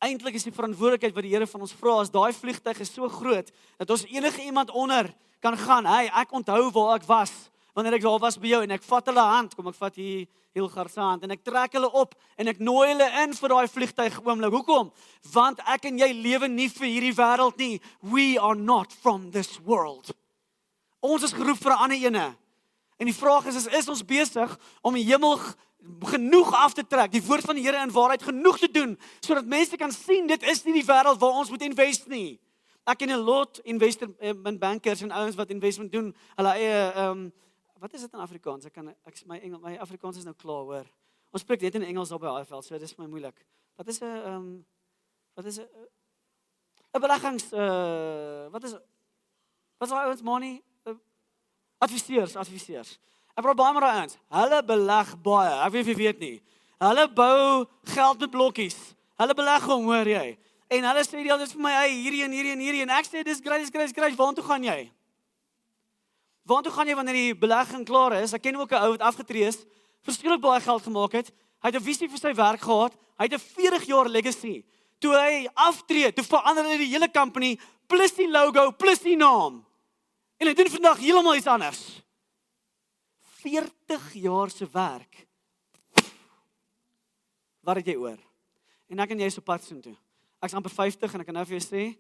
Eintlik is die verantwoordelikheid wat die Here van ons vra, as daai vliegtuig is so groot, dat ons enige iemand onder kan gaan, hey, ek onthou waar ek was, wanneer ek daar was by jou, en ek vat hulle hand, kom ek vat hier Hilgard se hand, en ek trek hulle op, en ek nooi hulle in vir daai vliegtuig oomblik. Hoekom? Want ek en jy lewe nie vir hierdie wêreld nie. We are not from this world. Ons is geroep vir 'n ander ene. En die vraag is ons besig om die hemel genoeg af te trek, die woord van die Here in waarheid genoeg te doen, sodat mense kan sien, dit is nie die wêreld waar ons moet invest nie. Ek ken 'n lot bankers en ouens wat investment doen, hulle eie, wat is dit in Afrikaans? My Afrikaans is nou klaar, hoor. Ons spreek net in Engels op by AFL, so dit is my moeilik. Wat is 'n beleggings, wat is daai ouens, money? Adviseurs. Ek praat baie met daai ouens. Hulle beleg baie. Ek weet of jy weet nie. Hulle bou geld met blokkies. Hulle belegging, hoor jy. En hulle sê die altyd vir my, hey, hierdie en ek sê dis great. Waartoe gaan jy? Waartoe gaan jy wanneer die belegging klaar is? Ek ken ook 'n ou wat afgetree is, verskriklik baie geld gemaak het. Hy het 'n visie vir sy werk gehad. Hy het 'n 40 jaar legacy. Toe hy aftree, toe verander hy die hele company plus die logo, plus die naam. En hy doen vandag heeltemal iets anders. 40 jaar se werk. Wat het jy oor? En ek en jy is op pad soontoe. Ek's amper 50 en ek kan nou vir jou sê,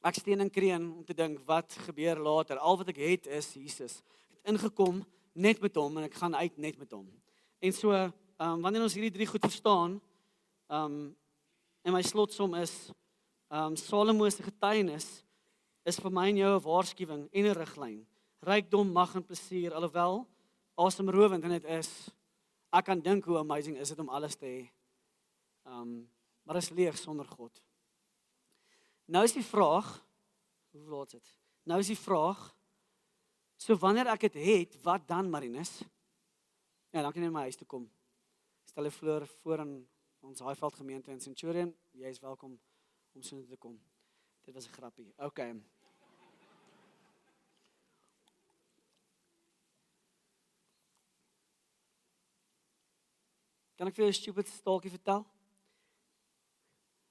ek steen in kreun om te dink wat gebeur later. Al wat ek het is Jesus. Ek het ingekom net met hom en ek gaan uit net met hom. En so, wanneer ons hierdie 3 goed verstaan, en my slotsom is, Salomo se getuienis is vir my en jou 'n waarskuwing en 'n riglyn. Rykdom, mag en plesier, alhoewel asemrowend en dit is. Ek kan dink hoe amazing is dit om alles te hê. Maar is leeg sonder God. Nou is die vraag, hoe laat is dit? Nou is die vraag, so wanneer ek dit het, wat dan, Marinus? Ja, dan kan jy in my huis toe kom. Stel jy voor in ons Highveld gemeente in Centurion, jy is welkom om so te kom. Dit was 'n grappie. Okay. Kan ek vir jou 'n stupid staaltjie vertel?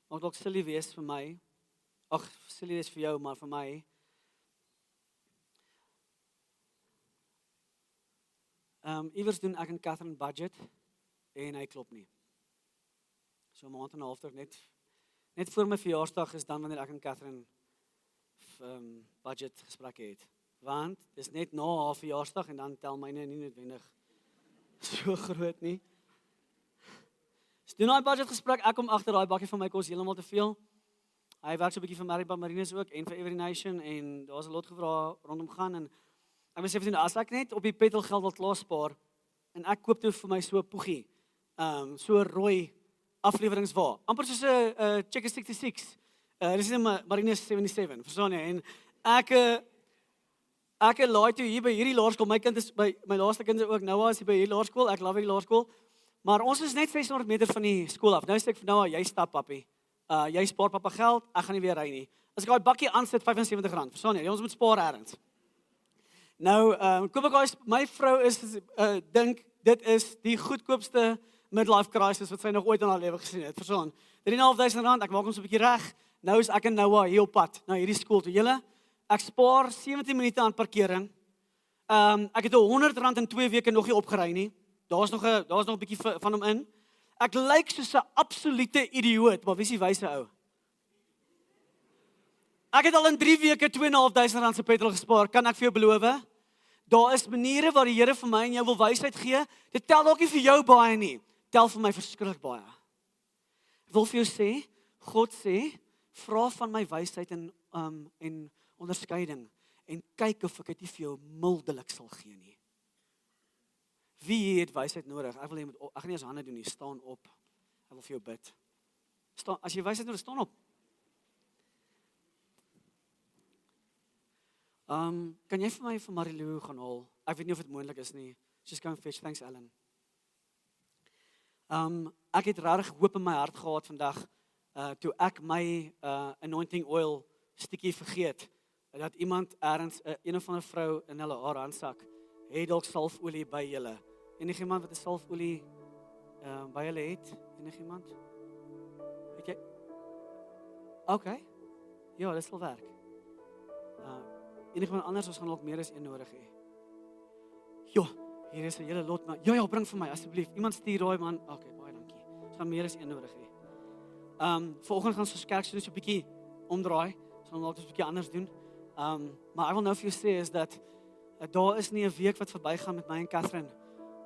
Mag dalk silly wees vir my. Ag, silly is vir jou, maar vir my. Iewers doen ek en Catherine budget en hy klop nie. So 'n maand en 'n half terug net voor my verjaarsdag is dan wanneer ek en Catherine budget gesprekke het. Want dis net na haar verjaarsdag en dan tel myne nie noodwendig so groot nie. So doen daai budget gesprek, ek kom agter daai bakkie van my kos heeltemal te veel. Hy werk so 'n bietjie vir Married by Marinus ook en vir Every Nation en daar's 'n lot gevra rondom gaan en ek besef toe as ek net op die petrolgeld wil klaar spaar en ek koop toe vir my so 'n poegie, so 'n rooi afleweringswa, amper soos 'n Checker 66, dis in Marines 77, verstaan jy? En ek laai toe hier by hierdie laerskool, my laaste kind is ook Noah is hier by hierdie laerskool, ek love hierdie laerskool, maar ons is net 600 meter van die skool af. Nou sê ek vir Noah, jy stap papi, jy spaar papa geld, ek gaan nie weer ry nie. As ek daai bakkie aansit, R75, verstaan jy? Ons moet spaar ergens. Nou, koop ek my vrou dink, dit is die goedkoopste midlife crisis wat sy nog ooit in haar lewe gesien het, verstaan? R3.500, ek maak ons 'n bietjie reg, nou is ek en Noah hier op pad, na hierdie skool toe. Julle, ek spaar 17 minute aan parkering, ek het R100 in 2 weke nog nie opgery nie, daar's nog 'n bietjie van hom in, ek lyk soos 'n absolute idioot, maar wie is die wyse ou? Ek het al in 3 weke R2.500 se petrol gespaar, kan ek vir jou beloof? Daar is maniere waar die Here vir my en jou wil wysheid gee, dit tel dalk nie vir jou baie nie, tel vir my verskriklik baie. Ek wil vir jou sê, God sê, vra van my wysheid en onderskeiding, en kyk of ek dit nie vir jou mildelik sal gee nie. Wie het wysheid nodig? Ek gaan nie eens hande doen nie, staan op. Ek wil vir jou bid. As jy wysheid nodig, staan op. Kan jy vir my vir Marilou gaan haal? Ek weet nie of dit moontlik is nie. She's going fetch, thanks Ellen. Ek het regtig hoop in my hart gehad vandag, toe ek my anointing oil stukkie vergeet, dat iemand ergens, een of ander vrou in hulle haar handsak, het dalk salfolie by julle. Enigiemand wat 'n salfolie by julle het? Enigiemand? Het jy? Okay. Ja, dit sal werk. Enigiemand anders, ons gaan ook meer as een nodig hê. Jo, hier is 'n hele lot, maar ja, bring vir my asseblief. Iemand stuur daai man. Okay, baie dankie. Ons gaan meer as een nodig hê. Vanoggend gaan ons so kerk so 'n bietjie omdraai. Ons gaan dalk 'n bietjie anders doen. Maar ek wil nou vir jou sê is dat daar is nie 'n week wat verbygaan met my en Catherine,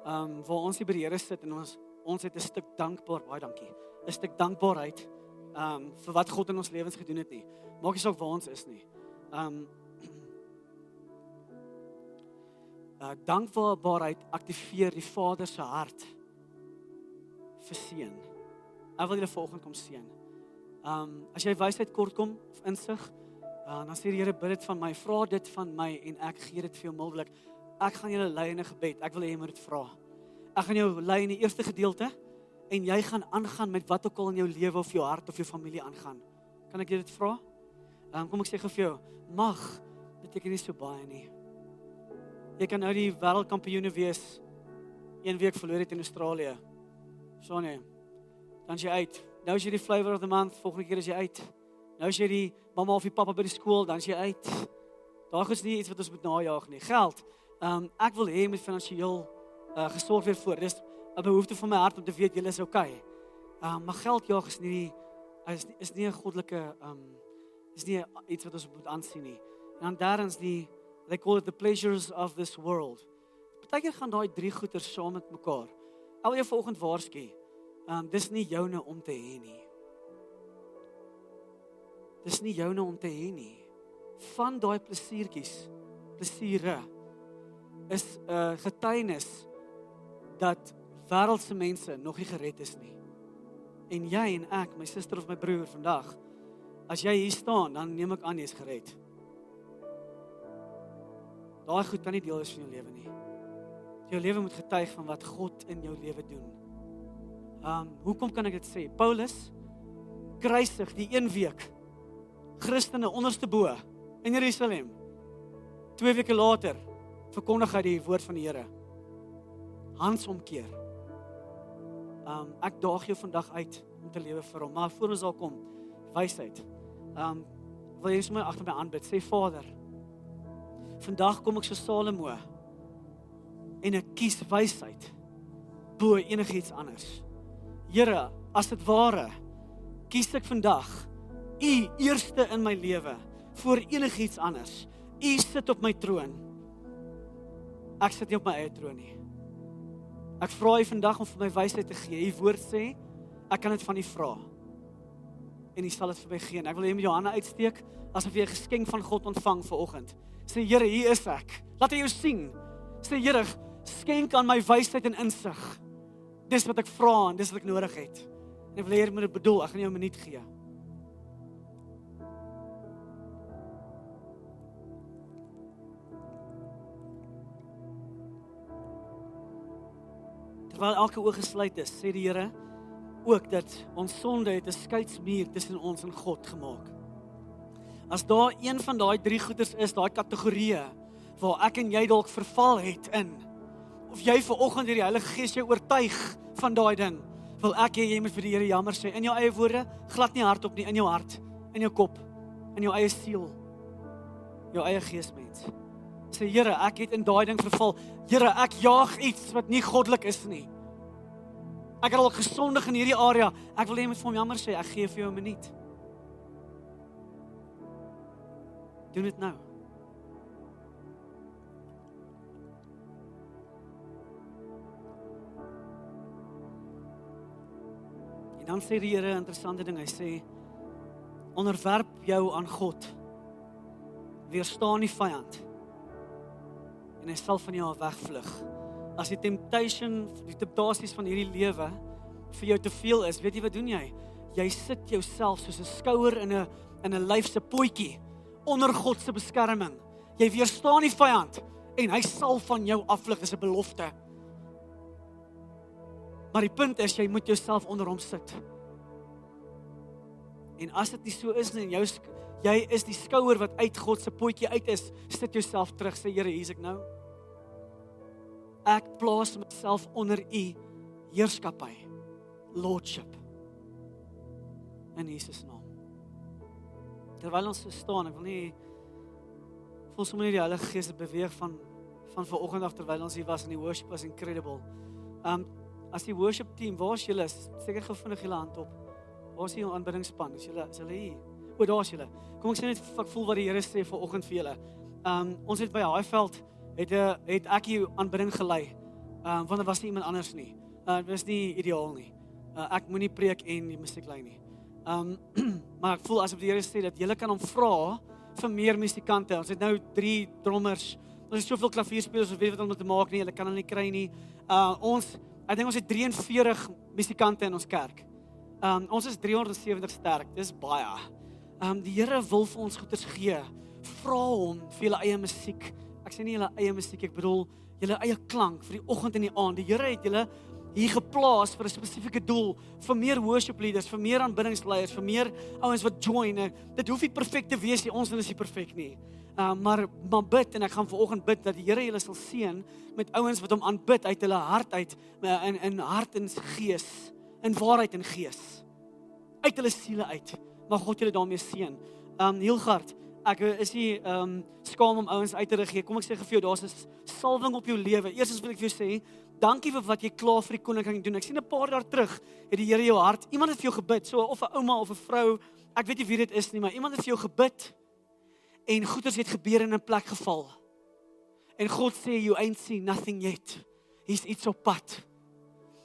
waar ons hier by die Here sit en ons het 'n stuk baie dankie. 'n Stuk dankbaarheid vir wat God in ons lewens gedoen het nie. Maak nie saak waar ons is nie. Dankbaarheid aktiveer die Vader se hart vir seën. Ek wil julle vanoggend kom seën. As jy wysheid kort kom of insig, dan sê die Here, bid dit van my, vra dit van my en ek gee dit vir jou mildelik. Ek gaan julle lei in 'n gebed. Ek wil hê jy moet dit vra. Ek gaan jou lei in die eerste gedeelte en jy gaan aangaan met wat ook al in jou lewe of jou hart of jou familie aangaan. Kan ek jou dit vra? Kom ek sê vir jou, mag beteken nie so baie nie. Jy kan nou die wêreldkampioene wees, 1 week verloor het in Australië. So nee, dan is jy uit. Nou is jy die flavor of the month, volgende keer is jy uit. Nou is jy die mamma of die papa by die skool, dan is jy uit. Daar is nie iets wat ons moet najaag nie. Geld, ek wil hê met finansiëel gesorg weer voor. Dis 'n behoefte van my hart om te weet, julle is okay. Maar geld jaag is nie 'n goddelike, is nie iets wat ons moet aansien nie. En dan derdens they call it the pleasures of this world. Partykeer gaan daai 3 goeder saam met mekaar. Ek wil jou vanoggend waarsku, dis nie joune om te hê nie. Dis nie joune om te hê nie. Van daai plesiere, is getuienis dat wêreldse mense nog nie gered is nie. En jy en ek, my suster of my broer vandag, as jy hier staan, dan neem ek aan jy is gered. Daai goed kan nie deel is van jou lewe nie. Jou lewe moet getuig van wat God in jou lewe doen. Hoekom kan ek dit sê? Paulus kruisig die 1 week Christene onderste bo in Jerusalem. 2 weke later verkondig hy die woord van die Here. Handsomkeer. Ek daag jou vandag uit om te lewe vir hom, maar voor ons al kom, wysheid. Wil jy sommer agter my aanbid, sê Vader, vandag kom ek so Salomo en ek kies wysheid bo enigiets anders. Here, as dit ware, kies ek vandag U eerste in my lewe voor enigiets anders. U sit op my troon. Ek sit nie op my eie troon nie. Ek vra U vandag om vir my wysheid te gee. U woord sê, ek kan dit van U vra. En U sal dit vir my gee. Ek wil hê jy met jou hande uitsteek, asof jy 'n geskenk van God ontvang vanoggend. Sê, Here, hier is ek. Laat hy jou sien. Sê, Here, skenk aan my wysheid en insig. Dis wat ek vra en dis wat ek nodig het. En ek wil hê jy moet dit bedoel, ek gaan jou 'n minuut gee. terwyl elke oog gesluit is, sê die Here ook dat ons sonde het 'n skeidsmuur tussen ons en God gemaak. As daar een van daai 3 goeders is, daai kategorieë waar ek en jy dalk verval het in, of jy vanoggend deur die Heilige Gees jou oortuig van daai ding, wil ek hê jy moet vir die Here jammer sê in jou eie woorde, glad nie hardop nie, in jou hart, in jou kop, in jou eie siel, jou eie geesmens. Sê Here, ek het in daai ding verval. Here, ek jaag iets wat nie goddelik is nie. Ek het al gesondig in hierdie area. Ek wil hê jy moet vir hom jammer sê, ek gee vir jou 'n minuut. Doen dit nou. En dan sê die Here 'n interessante ding. Hy sê, onderwerp jou aan God. Weerstaan die vyand. En hy sal van jou af wegvlug. As die temptasies van hierdie lewe vir jou te veel is, weet jy wat doen jy? Jy sit jouself soos 'n skouer in 'n lyf se potjie onder God se beskerming. Jy weerstaan die vyand en hy sal van jou afvlug, is 'n belofte. Maar die punt is, jy moet jouself onder hom sit. En as dit nie so is nie, en jy is die skouer wat uit God se potjie uit is, sit jouself terug, sê Here, hier's ek nou. Ek plaas myself onder u heerskappy, lordship, in Jesus naam. Terwyl ons so staan, ek wil nie, voel sommer nie die Heilige Gees beweeg van vanoggend af, terwyl ons hier was, en die worship was incredible. As die worship team, waar is julle? Seker gou vinnig julle hand op. Waar is die aanbiddingspan? Is julle hier? O, daar is julle. Kom ek sê net, ek voel wat die Here sê vanoggend vir julle. Ons het by Highveld, het ek hier aanbidding gelei, want daar was nie iemand anders nie. Dit was nie ideaal nie. Ek moenie preek en die musiek lei nie. Maar ek voel asof die Here sê dat julle kan hom vra vir meer musikante. Ons het nou 3 drummers. Ons het soveel klavierspelers, ons weet wat om te maak nie, hulle kan hulle nie kry nie. Ek dink ons het 43 musikante in ons kerk. Ons is 370 sterk, dis baie. Die Here wil vir ons goeders gee. Vra hom vir julle eie musiek. Ek sê nie julle eie musiek, ek bedoel julle eie klank vir die oggend en die aand. Die Here het julle hier geplaas vir 'n spesifieke doel, vir meer worship leaders, vir meer aanbiddingsleiers, vir meer ouens wat join. Dit hoef nie perfek te wees nie, ons is nie perfek nie. Maar bid, en ek gaan vanoggend bid dat die Here julle sal seën met ouens wat hom aanbid uit hulle hart uit, in hart en gees, in waarheid en gees, uit hulle siele uit. Mag God julle daarmee seën. Hilgard, ek is nie skaam om ouens uit te regeer. Kom ek sê vir jou, daar's 'n salwing op jou lewe. Eerstens wil ek vir jou sê, dankie vir wat jy klaar vir die koninkryk doen. Ek sien 'n paar jaar terug het die Here jou hart, iemand het vir jou gebid, so of 'n ouma of 'n vrou, ek weet nie wie dit is nie, maar iemand het vir jou gebid en goeders het gebeur in 'n plek geval. En God sê, you ain't seen nothing yet. Hier's iets op pad.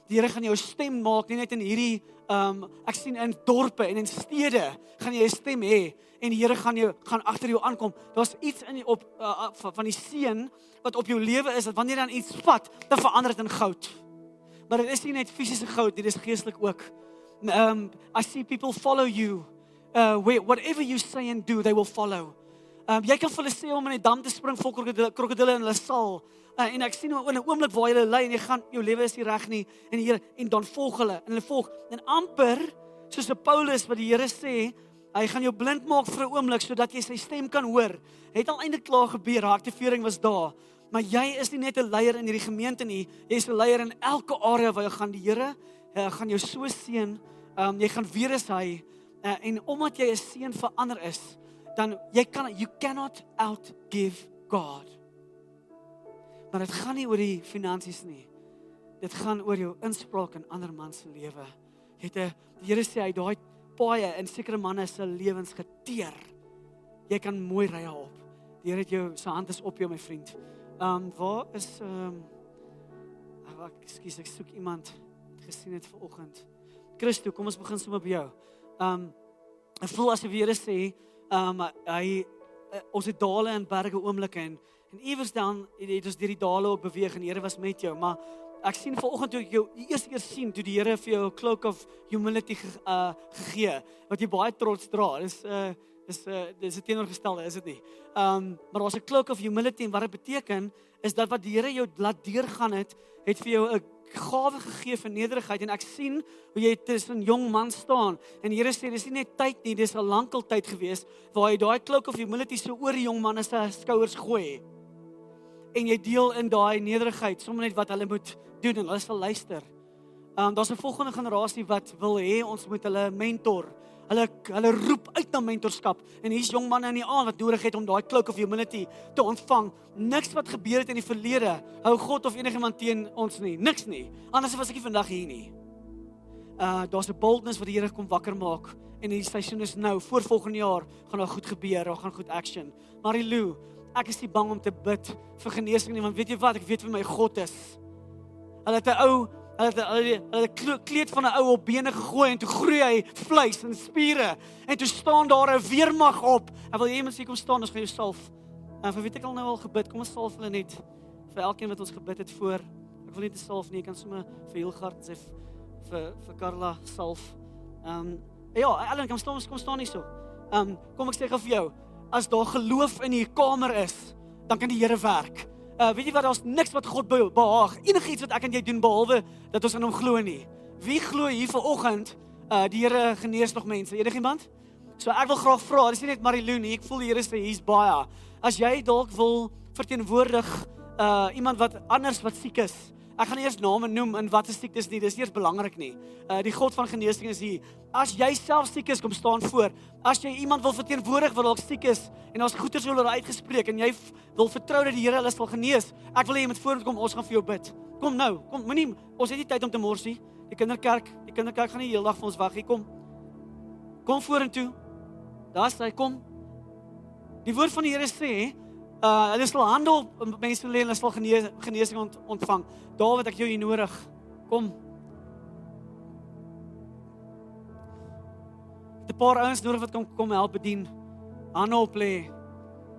Die Here gaan jou stem maak, nie net in hierdie, ek sien in dorpe en in stede, gaan jy 'n stem hê, en die Here gaan agter jou aankom. Daar's iets van die seën wat op jou lewe is, dat wanneer dan iets vat, dan verander dit in goud. Maar dit is nie net fisiese goud, dit is geestelik ook. I see people follow you. Whatever you say and do, they will follow. Jy kan vir hulle sê om in die dam te spring vol krokodille en hulle sal. En ek sien in 'n oomblik waar jy lê en jy gaan, jou lewe is nie reg nie, en die Here, en dan volg hulle, en hulle volg. En amper soos 'n Paulus wat die Here sê, hy gaan jou blind maak vir 'n oomblik sodat jy sy stem kan hoor. Het al eintlik klaar gebeur, aktivering was daar. Maar jy is nie net 'n leier in hierdie gemeente nie, jy is 'n leier in elke area waar jy gaan. Die Here gaan jou so seën. Jy gaan weer as hy, en omdat jy 'n seën vir ander is, dan you cannot outgive God. Maar dit gaan nie oor die finansies nie. Dit gaan oor jou inspraak in ander man se lewe. Die Here sê hy daai paaie in sekere manne se lewens geteer. Jy kan mooi ry op. Die Here het jou, sy hand is op jou, my vriend. Waar is ekskuus, ek soek iemand gesien het vanoggend. Christo, kom ons begin sommer by jou. Ek voel asof die Here sê, ons het dale en berge oomblikke, en iewers dan het ons deur die dale ook beweeg, en die Here was met jou, maar ek sien vanoggend toe ek jou die eerste keer sien, toe die Here vir jou 'n cloak of humility gegee, wat jy baie trots dra. Dis 'n teenoorgestelde, is dit nie? Maar daar's 'n cloak of humility, en wat dit beteken, is dat wat die Here jou laat deurgaan het vir jou gawe gegee vir nederigheid en ek sien hoe jy tussen jong man staan en die Here sê dis nie net tyd nie, dis al lankal tyd gewees waar jy daai cloak of humility so oor die jong manne se skouers gooi en jy deel in daai nederigheid sommer net wat hulle moet doen en hulle sal luister. Daar's 'n volgende generasie wat wil hê ons moet hulle mentor. Hulle roep uit na mentorskap en hier's jong manne in die aand wat nodig het om daai cloak of humility te ontvang. Niks wat gebeur het in die verlede hou God of enigiemand teen ons nie. Niks nie. Anders was ek nie vandag hier nie. Daar's 'n boldness wat die Here kom wakker maak en die seisoen is nou. Voor volgende jaar gaan daar goed gebeur, daar gaan goed action. Marilou, ek is nie bang om te bid vir genesing nie, want weet jy wat? Ek weet wie my God is. Hulle het 'n ou Hulle kleed van 'n ou op bene gegooi en toe groei hy vleis en spiere en toe staan daar 'n weermag op. En wil jy iemand sê kom staan, ons gaan jou salf. Vir weet ek al nou al gebid, kom ons salf hulle net vir elkeen wat ons gebid het voor. Ek wil nie te salf nie, ek kan sommer vir Hilgard sê vir Carla salf. Ja, Ellen, kom staan nie so. Kom ek sê gou vir jou, as daar geloof in die kamer is, dan kan die Here werk. Weet jy wat, daar's niks wat God behaag, enigiets wat ek en jy doen behalwe dat ons aan hom glo nie. Wie glo hier vanoggend, die Here genees nog mense, enigiemand? So ek wil graag vra, dis nie net Marilou nie, ek voel die Here sê hier's baie. As jy dalk wil verteenwoordig iemand wat anders wat siek is, ek gaan eers name noem en wat is siektes nie, dis nie eers belangrik nie. Die God van genesing is hier. As jy self siek is, kom staan voor. As jy iemand wil verteenwoordig wat dalk siek is en daar's goeters oor hulle uitgespreek en jy wil vertrou dat die Here hulle sal genees, ek wil hê jy moet vorentoe kom, ons gaan vir jou bid. Kom nou, kom, moenie, ons het nie tyd om te mors nie. Die kinderkerk gaan nie heeldag vir ons wag nie. Kom vorentoe. Daar's hy, kom. Die woord van die Here sê, hulle sal hande op mense lê en hulle sal genesing ontvang. Dawid, ek jou hier nodig. Kom. 'n paar ouens nodig wat kom help bedien. Hande op lê.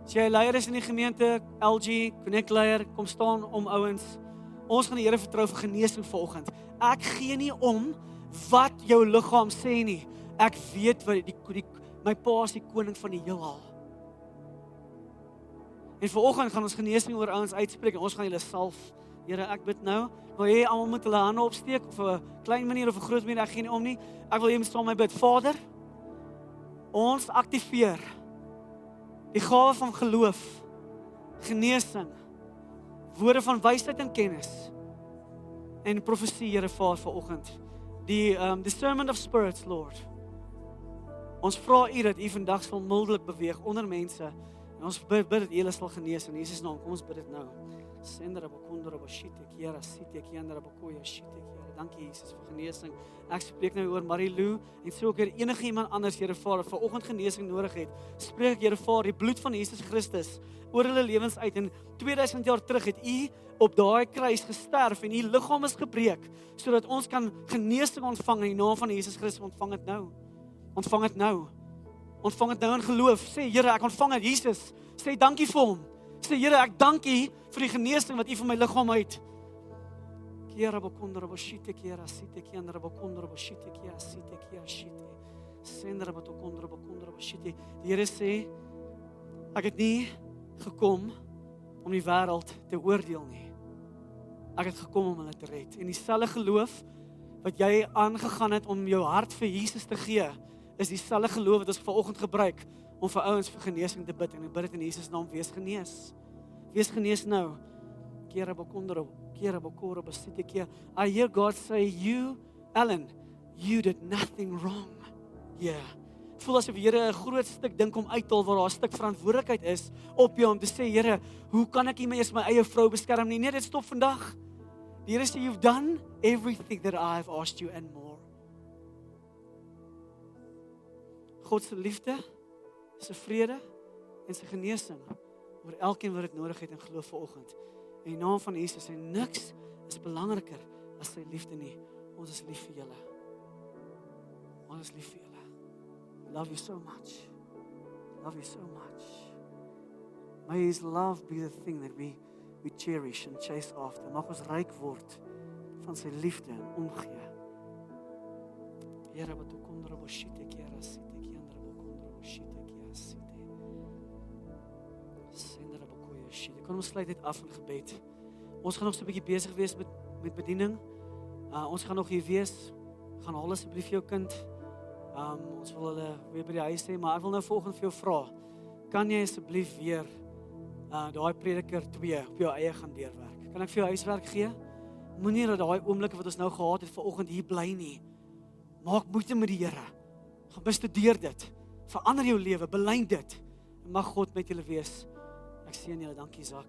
As jy 'n leier is in die gemeente, LG, Connect leier, kom staan om ouens. Ons gaan die Here vertrou vir genesing vanoggend. Ek gee nie om wat jou liggaam sê nie. Ek weet wat my pa is die koning van die heelal. En vanoggend gaan ons genesing oor ouens uitspreek en ons gaan julle salf. Here, ek bid nou, wil jy almal moet hulle hande opsteek of 'n klein manier of 'n groot manier, ek gee nie om nie. Ek wil jy moet saam met my bid. Vader, ons aktiveer die gawe van geloof, genesing, woorde van wysheid en kennis en profesie, Here Vader, vanoggend. Die discernment of spirits, Lord. Ons vra U dat U vandag sal mildelik beweeg onder mense en ons bid dat U hulle sal genees in Jesus naam. Kom ons bid dit nou. Sendera bokondora boshite kiera site kiandra bokoya shite kiera. Dankie Jesus vir genesing. Ek spreek nou oor Marilou en so ook enige iemand anders, Here Vader, vanoggend genesing nodig het. Spreek Here Vader, die bloed van Jesus Christus oor hulle lewens uit. En 2000 jaar terug het U op daai kruis gesterf en U liggaam is gebreek sodat ons kan genesing ontvang in die naam van Jesus Christus. Ontvang dit nou. Ontvang dit nou. Ontvang dit nou in geloof. Sê Here, ek ontvang dit, Jesus. Sê dankie vir hom. Sê Here, ek dank U vir die genesing wat U vir my liggaam uit. Kiera bokondra boshite kiera site kiandra bokondra boshite kiera site kiera shite. Sendra bokondra boshite. Die Here sê, ek het nie gekom om die wêreld te oordeel nie. Ek het gekom om hulle te red. En dieselfde geloof wat jy aangegaan het om jou hart vir Jesus te gee, is dieselfde geloof wat ons vanoggend gebruik om vir ouens vir genesing te bid. En ek bid dit in Jesus naam, wees genees. Wees genees nou. Kera bokondro, kera bokoro basite kera. I hear God say, you, Ellen, you did nothing wrong. Yeah. Voel asof Here 'n groot stuk ding kom uithaal waar daar 'n stuk verantwoordelikheid is op jou om te sê, Here, hoe kan ek nie eers my eie vrou beskerm nie? Nee, dit stop vandag. Die Here sê, you've done everything that I have asked you and more. God se liefde, sy vrede en sy genesing oor elkeen wat dit nodig het en glo vanoggend. In die naam van Jesus, en niks is belangriker as sy liefde nie. Ons is lief vir julle. Ons is lief vir julle. Love you so much. Love you so much. May His love be the thing that we cherish and chase after. Mag ons ryk word van sy liefde en omgee. Here, wat ook onder boshite kiera site kiandra bokondra boshite kiera site. Sendra bokoya shite. Kom ons sluit dit af in gebed. Ons gaan nog so 'n bietjie besig wees met bediening. Ons gaan nog hier wees. Gaan haal asseblief jou kind. Ons wil hulle weer by die huis hê, maar ek wil nou volgende vir jou vra. Kan jy asseblief weer daai Prediker 2 op jou eie gaan deurwerk? Kan ek vir jou huiswerk gee? Moenie dat daai oomblikke wat ons nou gehad het vanoggend hier bly nie. Maak moeite met die Here. Gaan bestudeer dit. Verander jou lewe, belyn dit. En mag God met julle wees. Ek seën julle, dankie Zak.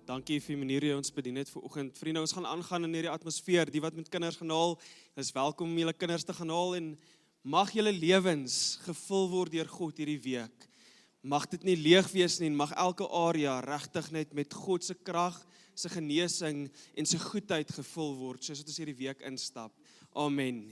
Dankie vir die manier jy ons bedien het vanoggend. Vriende, ons gaan aangaan in hierdie atmosfeer. Die wat met kinders gaan haal, is welkom om julle kinders te gaan haal en mag julle lewens gevul word deur God hierdie week. Mag dit nie leeg wees nie, mag elke area regtig net met God se krag, se genesing en se goedheid gevul word, soos wat ons hierdie week instap. Amen.